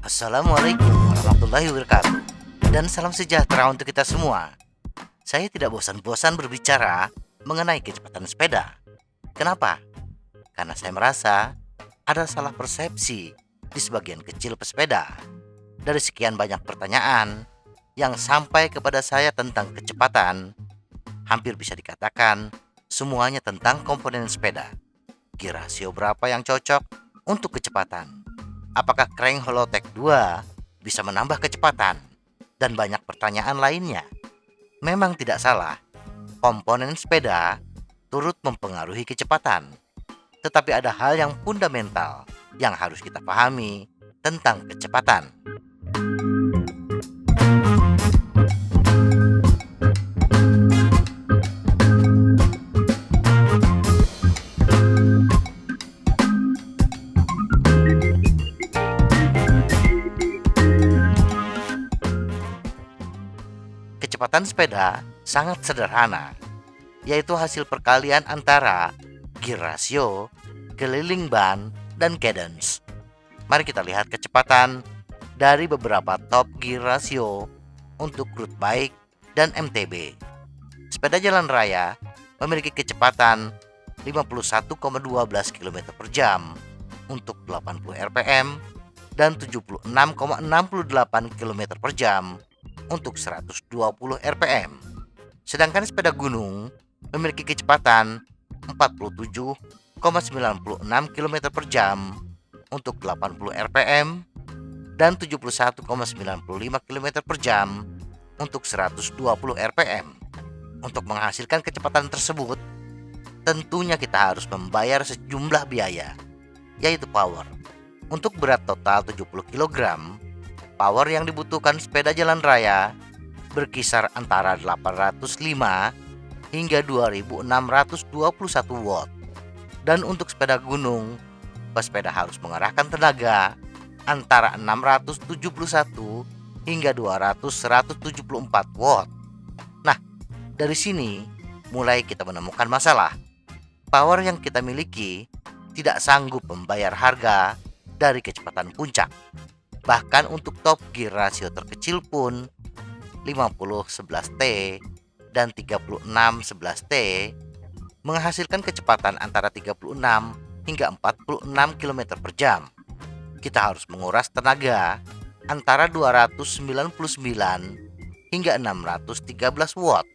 Assalamualaikum warahmatullahi wabarakatuh. Dan salam sejahtera untuk kita semua. Saya tidak bosan-bosan berbicara mengenai kecepatan sepeda. Kenapa? Karena saya merasa ada salah persepsi di sebagian kecil pesepeda. Dari sekian banyak pertanyaan yang sampai kepada saya tentang kecepatan, hampir bisa dikatakan semuanya tentang komponen sepeda. Gear rasio berapa yang cocok untuk kecepatan? Apakah crank Holotech 2 bisa menambah kecepatan? Dan banyak pertanyaan lainnya. Memang tidak salah, komponen sepeda turut mempengaruhi kecepatan. Tetapi ada hal yang fundamental yang harus kita pahami tentang kecepatan. Kecepatan sepeda sangat sederhana, yaitu hasil perkalian antara gear rasio, keliling ban, dan cadence. Mari kita lihat kecepatan dari beberapa top gear rasio untuk road bike dan MTB. Sepeda jalan raya memiliki kecepatan 51,12 km per jam untuk 80 rpm dan 76,68 km per jam untuk 120 rpm. Sedangkan sepeda gunung memiliki kecepatan 47,96 km per jam untuk 80 rpm dan 71,95 km per jam untuk 120 rpm. Untuk menghasilkan kecepatan tersebut, tentunya kita harus membayar sejumlah biaya, yaitu power. Untuk berat total 70 kg, power yang dibutuhkan sepeda jalan raya berkisar antara 805 hingga 2621 watt. Dan untuk sepeda gunung, pesepeda harus mengerahkan tenaga antara 671 hingga 174 watt. Nah, dari sini mulai kita menemukan masalah. Power yang kita miliki tidak sanggup membayar harga dari kecepatan puncak. Bahkan untuk top gear rasio terkecil pun 50-11T dan 36-11T menghasilkan kecepatan antara 36 hingga 46 km per jam. Kita harus menguras tenaga antara 299 hingga 613 watt.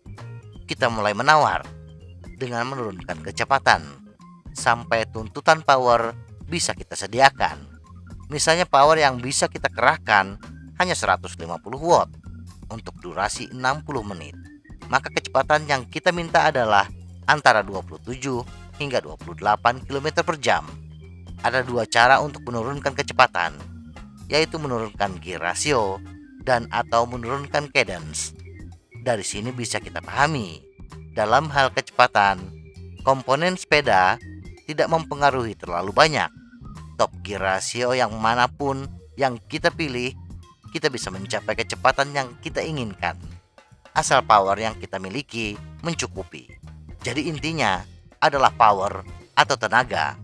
Kita mulai menawar dengan menurunkan kecepatan sampai tuntutan power bisa kita sediakan. Misalnya power yang bisa kita kerahkan hanya 150 watt untuk durasi 60 menit. Maka kecepatan yang kita minta adalah antara 27 hingga 28 km per jam. Ada dua cara untuk menurunkan kecepatan, yaitu menurunkan gear rasio dan atau menurunkan cadence. Dari sini bisa kita pahami, dalam hal kecepatan, komponen sepeda tidak mempengaruhi terlalu banyak. Top gear rasio yang manapun yang kita pilih, kita bisa mencapai kecepatan yang kita inginkan, asal power yang kita miliki mencukupi. Jadi intinya adalah power atau tenaga.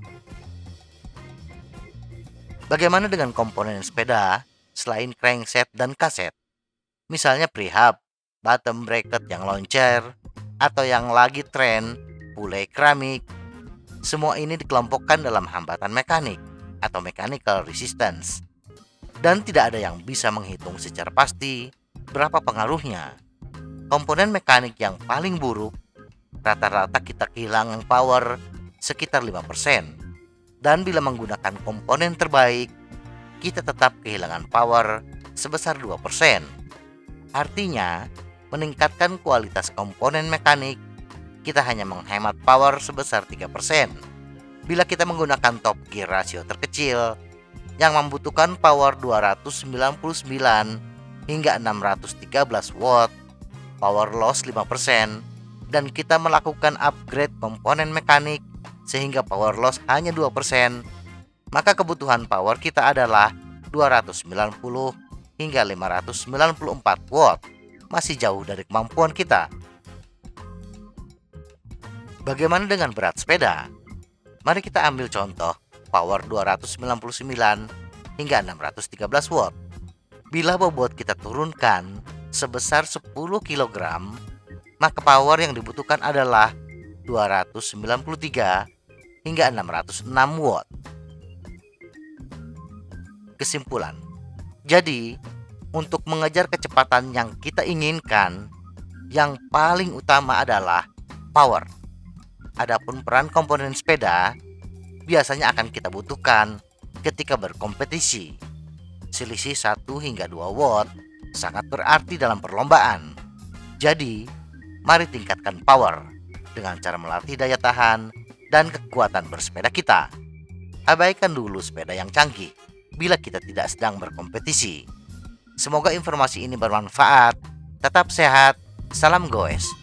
Bagaimana dengan komponen sepeda selain crankset dan kaset? Misalnya prehab, bottom bracket yang loncer, atau yang lagi tren, pulai keramik. Semua ini dikelompokkan dalam hambatan mekanik atau mechanical resistance. Dan tidak ada yang bisa menghitung secara pasti berapa pengaruhnya. Komponen mekanik yang paling buruk, rata-rata kita kehilangan power sekitar 5%. Dan bila menggunakan komponen terbaik, kita tetap kehilangan power sebesar 2%. Artinya, meningkatkan kualitas komponen mekanik, kita hanya menghemat power sebesar 3%. Bila kita menggunakan top gear rasio terkecil yang membutuhkan power 299 hingga 613 watt, power loss 5%, dan kita melakukan upgrade komponen mekanik sehingga power loss hanya 2%, maka kebutuhan power kita adalah 290 hingga 594 watt. Masih jauh dari kemampuan kita. Bagaimana dengan berat sepeda? Mari kita ambil contoh power 299 hingga 613 watt. Bila bobot kita turunkan sebesar 10 kg, maka power yang dibutuhkan adalah 293 hingga 606 watt. Kesimpulan. Jadi, untuk mengejar kecepatan yang kita inginkan, yang paling utama adalah power. Adapun peran komponen sepeda biasanya akan kita butuhkan ketika berkompetisi. Selisih 1 hingga 2 watt sangat berarti dalam perlombaan. Jadi, mari tingkatkan power dengan cara melatih daya tahan dan kekuatan bersepeda kita. Abaikan dulu sepeda yang canggih bila kita tidak sedang berkompetisi. Semoga informasi ini bermanfaat. Tetap sehat. Salam goes.